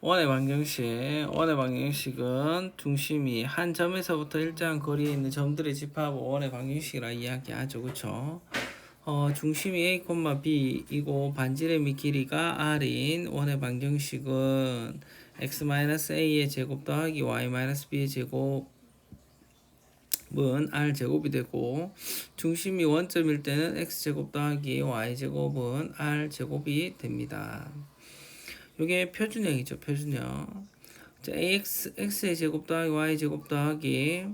원의 방정식은 중심이 한 점에서부터 일정한 거리에 있는 점들의 집합을 원의 방정식이라 이야기하죠. 그쵸? 중심이 A, B이고 반지름의 미 길이가 R인 원의 방정식은 x-a의 제곱 더하기 y-b의 제곱은 R 제곱이 되고, 중심이 원점일 때는 x제곱 더하기 y제곱은 R 제곱이 됩니다. 이게 표준형이죠. 표준형. x의 제곱 더하기 y 제곱 더하기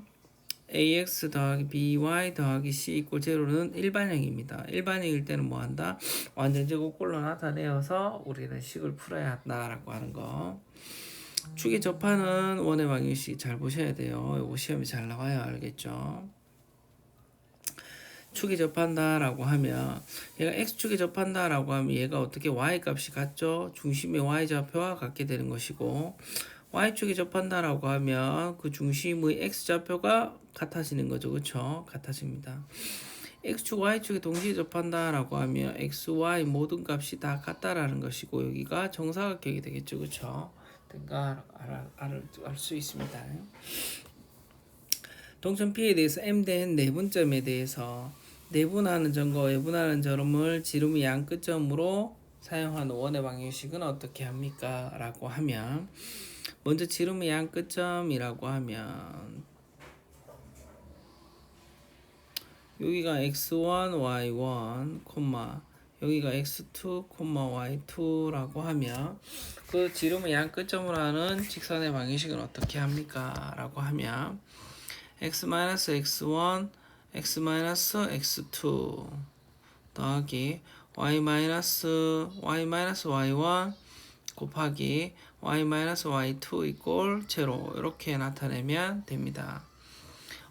ax 더하기 by 더하기 c 이꼴 제로는 일반형입니다. 일반형일 때는 뭐 한다? 완전 제곱꼴로 나타내어서 우리는 식을 풀어야 한다라고 하는 거. 축의 접하는 원의 방정식 잘 보셔야 돼요. 이거 시험에 잘 나와요. 알겠죠? 축에 접한다라고 하면, 얘가 x축에 접한다라고 하면 얘가 어떻게 y 값이 같죠? 중심의 y 좌표와 같게 되는 것이고, y축에 접한다라고 하면 그 중심의 x 좌표가 같아지는 거죠. 그쵸? 같아집니다. x축 y축에 동시에 접한다라고 하면 x, y 모든 값이 다 같다라는 것이고, 여기가 정사각형이 되겠죠. 그쵸? 그러니까 알 수 있습니다. 동점 P에 대해서 m된 내분점에 대해서 내분하는 점과 외분하는 점을 지름의 양 끝점으로 사용하는 원의 방정식은 어떻게 합니까? 라고 하면, 먼저 지름의 양 끝점이라고 하면 여기가 x1, y1, 여기가 x2, y2라고 하면 그 지름의 양 끝점으로 하는 직선의 방정식은 어떻게 합니까? 라고 하면 x-x1, x-x2 더하기 y-y-y1 곱하기 y-y2 이꼴 제로, 이렇게 나타내면 됩니다.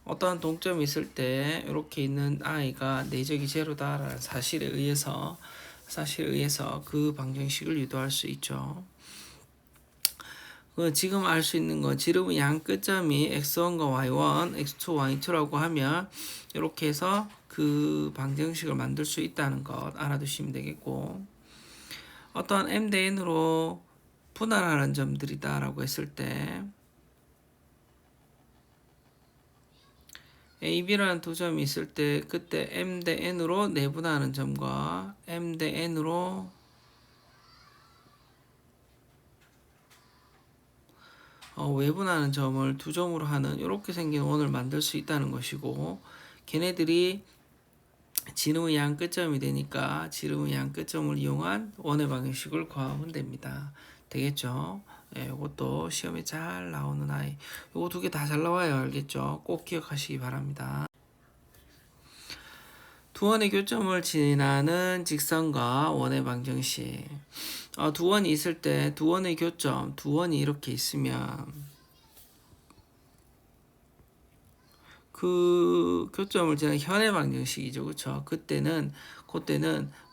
어떠한 동점이 있을 때 이렇게 있는 i가 내적이 제로다라는 사실에 의해서 그 방정식을 유도할 수 있죠. 지금 알 수 있는 건 지름의 양 끝점이 x1과 y1, x2, y2라고 하면 이렇게 해서 그 방정식을 만들 수 있다는 것 알아두시면 되겠고, 어떠한 m 대 n으로 분할하는 점들이다 라고 했을 때 A, B라는 두 점이 있을 때 그때 m 대 n으로 내분하는 점과 m 대 n으로 외분하는 점을 두 점으로 하는 이렇게 생긴 원을 만들 수 있다는 것이고, 걔네들이 지름의 양 끝점이 되니까 지름의 양 끝점을 이용한 원의 방정식을 구하면 됩니다. 되겠죠? 예, 이것도 시험에 잘 나오는 아이. 이거 두 개 다 잘 나와요. 알겠죠? 꼭 기억하시기 바랍니다. 두 원의 교점을 지나는 직선과 원의 방정식. 두 원이 있을 때 두 원의 교점, 두 원이 이렇게 있으면 그 교점을 지나는 현의 방정식이죠. 그쵸? 그때는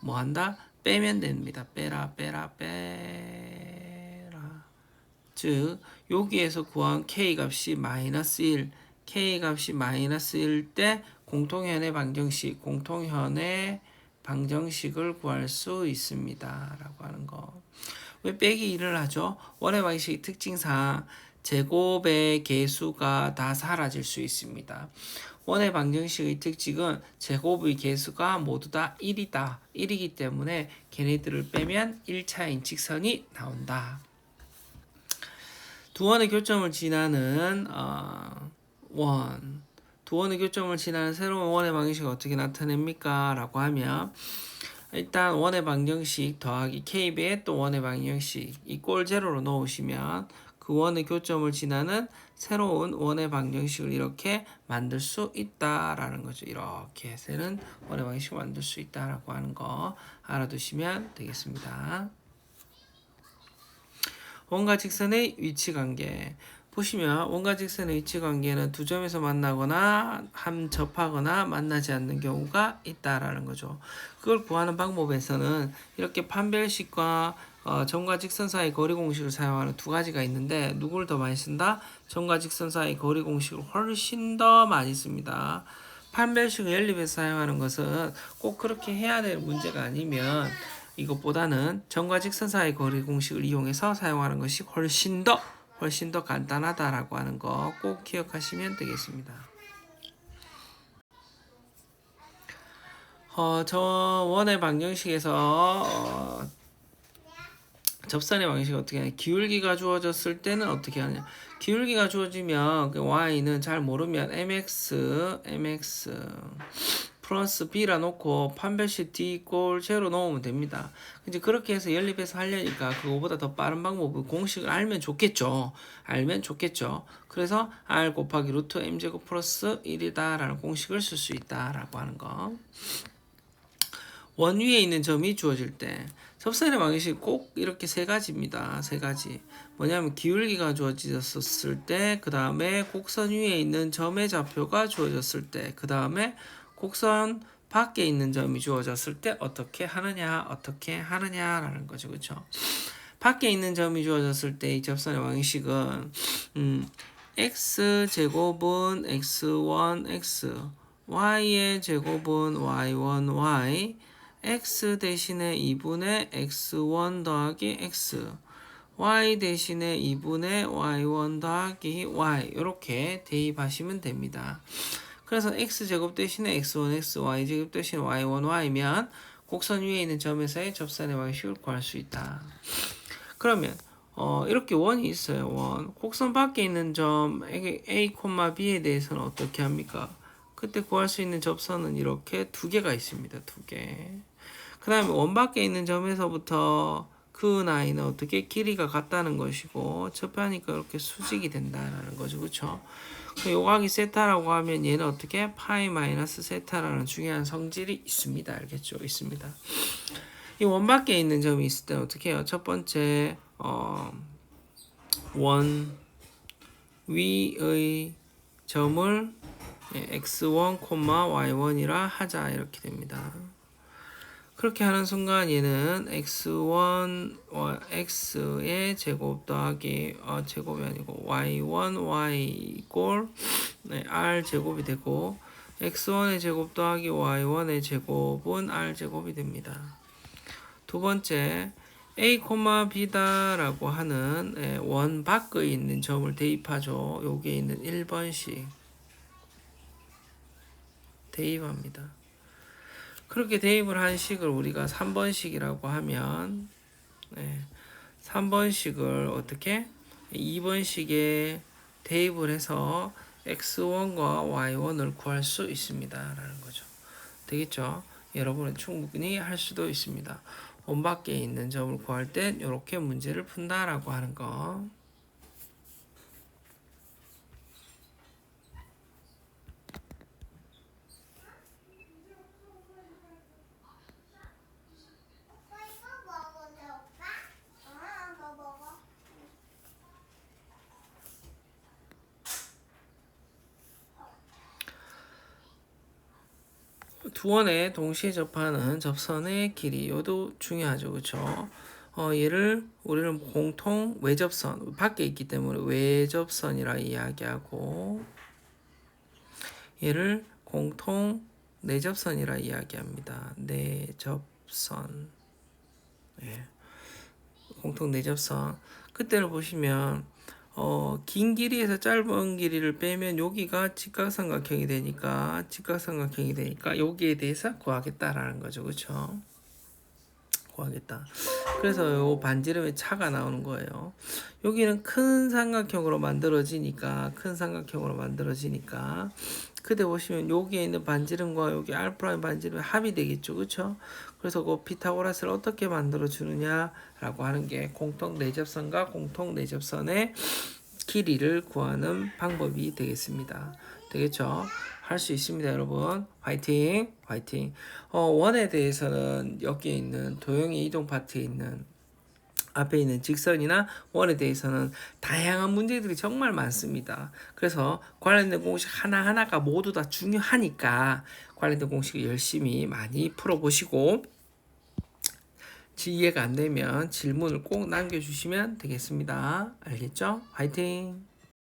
뭐 한다? 빼면 됩니다. 빼라. 즉 여기에서 구한 K값이 마이너스 1, K값이 마이너스 1 때 공통현의 방정식을 구할 수 있습니다. 라고 하는 거. 왜 빼기 1을 하죠? 원의 방정식 특징상 제곱의 개수가 다 사라질 수 있습니다. 원의 방정식의 특징은 제곱의 개수가 모두 다 1이다. 1이기 때문에 걔네들을 빼면 1차인 직선이 나온다. 두 원의 교점을 지나는 두 원의 교점을 지나는 새로운 원의 방정식을 어떻게 나타냅니까? 라고 하면 일단 원의 방정식 더하기 k배의 또 원의 방정식 이꼴 제로로 놓으시면 그 원의 교점을 지나는 새로운 원의 방정식을 이렇게 만들 수 있다라는 거죠. 이렇게 새는 원의 방정식을 만들 수 있다라고 하는 거 알아두시면 되겠습니다. 원과 직선의 위치 관계. 보시면 원과 직선의 위치 관계는 두 점에서 만나거나 접하거나 만나지 않는 경우가 있다라는 거죠. 그걸 구하는 방법에서는 이렇게 판별식과 점과 직선 사이 거리 공식을 사용하는 두 가지가 있는데, 누구를 더 많이 쓴다? 점과 직선 사이 거리 공식을 훨씬 더 많이 씁니다. 판별식을 연립해서 사용하는 것은 꼭 그렇게 해야 될 문제가 아니면 이것보다는 점과 직선 사이 거리 공식을 이용해서 사용하는 것이 훨씬 더 간단하다라고 하는 거 꼭 기억하시면 되겠습니다. 저 원의 방정식에서 접선의 방식이 어떻게 하냐. 기울기가 주어졌을 때는 어떻게 하냐. 기울기가 주어지면 그 y는 잘 모르면 mx 플러스 b라 놓고 판별식 d 이꼴 제로 넣으면 됩니다. 이제 그렇게 해서 연립해서 하려니까 그거보다 더 빠른 방법은 공식을 알면 좋겠죠. 그래서 r 곱하기 루트 m제곱 플러스 1이다 라는 공식을 쓸 수 있다 라고 하는 거. 원 위에 있는 점이 주어질 때 접선의 방식이 꼭 이렇게 세 가지입니다. 세 가지. 뭐냐면 기울기가 주어졌을 때, 그 다음에 곡선 위에 있는 점의 좌표가 주어졌을 때, 그 다음에 곡선 밖에 있는 점이 주어졌을 때 어떻게 하느냐라는 거죠. 그렇죠? 밖에 있는 점이 주어졌을 때 이 접선의 방식은 x제곱은 x1 x, y의 제곱은 y1 y, x 대신에 2분의 x1 더하기 x, y 대신에 2분의 y1 더하기 y 이렇게 대입하시면 됩니다. 그래서 x제곱 대신에 x1 x, y제곱 대신에 y1 y면 곡선 위에 있는 점에서의 접선의 방식을 구할 수 있다. 그러면 이렇게 원이 있어요. 원. 곡선 밖에 있는 점 A, B에 대해서는 어떻게 합니까? 그때 구할 수 있는 접선은 이렇게 두 개가 있습니다. 두 개. 그 다음에 원 밖에 있는 점에서부터 그 나이는 어떻게 길이가 같다는 것이고 접하니까 이렇게 수직이 된다는 거죠. 그렇죠? 요각이 세타라고 하면 얘는 어떻게 파이 마이너스 세타라는 중요한 성질이 있습니다. 알겠죠? 있습니다. 이 원 밖에 있는 점이 있을 때 어떻게 해요? 첫 번째 원 위의 점을 x1, y1이라 하자 이렇게 됩니다. 그렇게 하는 순간 얘는 x1 x의 제곱 더하기 제곱이 아니고 y1 y 이꼴 r 제곱이 되고 x1의 제곱 더하기 y1의 제곱은 r 제곱이 됩니다. 두 번째 a, b다라고 하는 원 밖에 있는 점을 대입하죠. 여기에 있는 1번씩 대입합니다. 그렇게 대입을 한 식을 우리가 3번식이라고 하면 3번식을 어떻게 2번식에 대입을 해서 x1과 y1을 구할 수 있습니다. 라는 거죠. 되겠죠? 여러분은 충분히 할 수도 있습니다. 원 밖에 있는 점을 구할 땐 이렇게 문제를 푼다라고 하는 거. 두 원에 동시에 접하는 접선의 길이 이것도 중요하죠. 그렇죠? 얘를 우리는 공통 외접선 밖에 있기 때문에 외접선이라 이야기하고 얘를 공통 내접선이라 이야기합니다. 내접선. 공통 내접선. 그때를 보시면 긴 길이에서 짧은 길이를 빼면 여기가 직각삼각형이 되니까 여기에 대해서 구하겠다라는 거죠. 그렇죠? 구하겠다. 그래서 요 반지름의 차가 나오는 거예요. 여기는 큰 삼각형으로 만들어지니까 그때 보시면 여기에 있는 반지름과 여기 알프라임 반지름의 합이 되겠죠. 그렇죠? 그래서 그 피타고라스를 어떻게 만들어 주느냐라고 하는 게 공통 내접선과 공통 내접선의 길이를 구하는 방법이 되겠습니다. 되겠죠? 할 수 있습니다, 여러분. 화이팅! 원에 대해서는 여기에 있는 도형의 이동 파트에 있는 앞에 있는 직선이나 원에 대해서는 다양한 문제들이 정말 많습니다. 그래서 관련된 공식 하나하나가 모두 다 중요하니까 관련된 공식을 열심히 많이 풀어보시고 이해가 안 되면 질문을 꼭 남겨주시면 되겠습니다. 알겠죠? 화이팅!